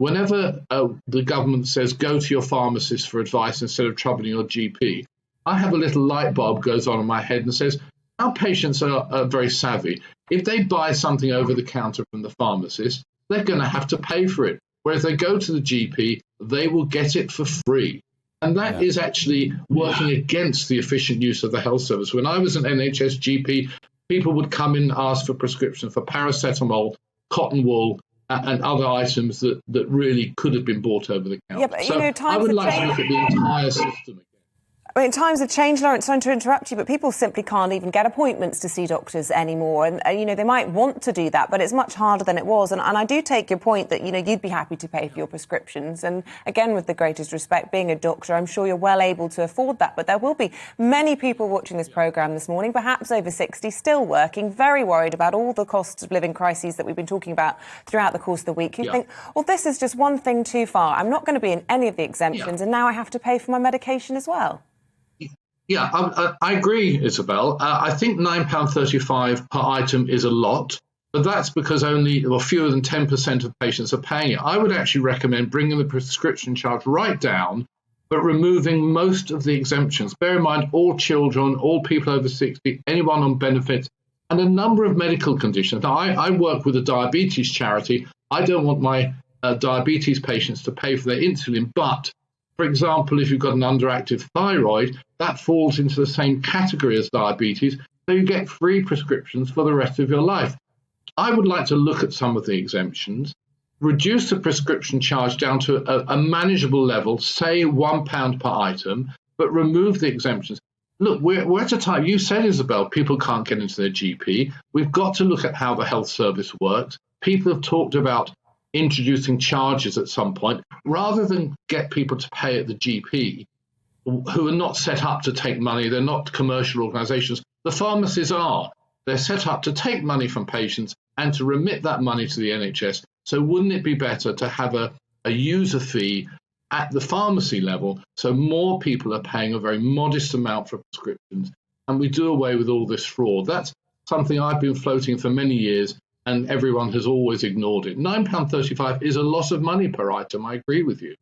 whenever the government says go to your pharmacist for advice instead of troubling your GP, I have a little light bulb goes on in my head and says, our patients are very savvy. If they buy something over the counter from the pharmacist, they're going to have to pay for it. Whereas they go to the GP, they will get it for free. And that is actually working against the efficient use of the health service. When I was an NHS GP, people would come in and ask for prescriptions for paracetamol, cotton wool, and other items that really could have been bought over the counter. Yeah, but, so I would like to look at the entire system again. I mean, times have changed, Laurence, sorry to interrupt you, but people simply can't even get appointments to see doctors anymore. And, they might want to do that, but it's much harder than it was. And I do take your point that, you'd be happy to pay for your prescriptions. And again, with the greatest respect, being a doctor, I'm sure you're well able to afford that. But there will be many people watching this programme this morning, perhaps over 60, still working, very worried about all the cost of living crises that we've been talking about throughout the course of the week, who think, well, this is just one thing too far. I'm not going to be in any of the exemptions, and now I have to pay for my medication as well. Yeah, I agree, Isabel. I think £9.35 per item is a lot, but that's because fewer than 10% of patients are paying it. I would actually recommend bringing the prescription charge right down, but removing most of the exemptions. Bear in mind, all children, all people over 60, anyone on benefits, and a number of medical conditions. Now, I work with a diabetes charity. I don't want my diabetes patients to pay for their insulin, but for example, if you've got an underactive thyroid, that falls into the same category as diabetes, so you get free prescriptions for the rest of your life. I would like to look at some of the exemptions, reduce the prescription charge down to a manageable level, say £1 per item, but remove the exemptions. Look, we're at a time, you said, Isabel, people can't get into their GP. We've got to look at how the health service works. People have talked about introducing charges at some point, rather than get people to pay at the GP, who are not set up to take money. They're not commercial organisations. The pharmacies are. They're set up to take money from patients and to remit that money to the NHS. So wouldn't it be better to have a user fee at the pharmacy level, so more people are paying a very modest amount for prescriptions, and we do away with all this fraud? That's something I've been floating for many years, and everyone has always ignored it. £9.35 is a lot of money per item. I agree with you.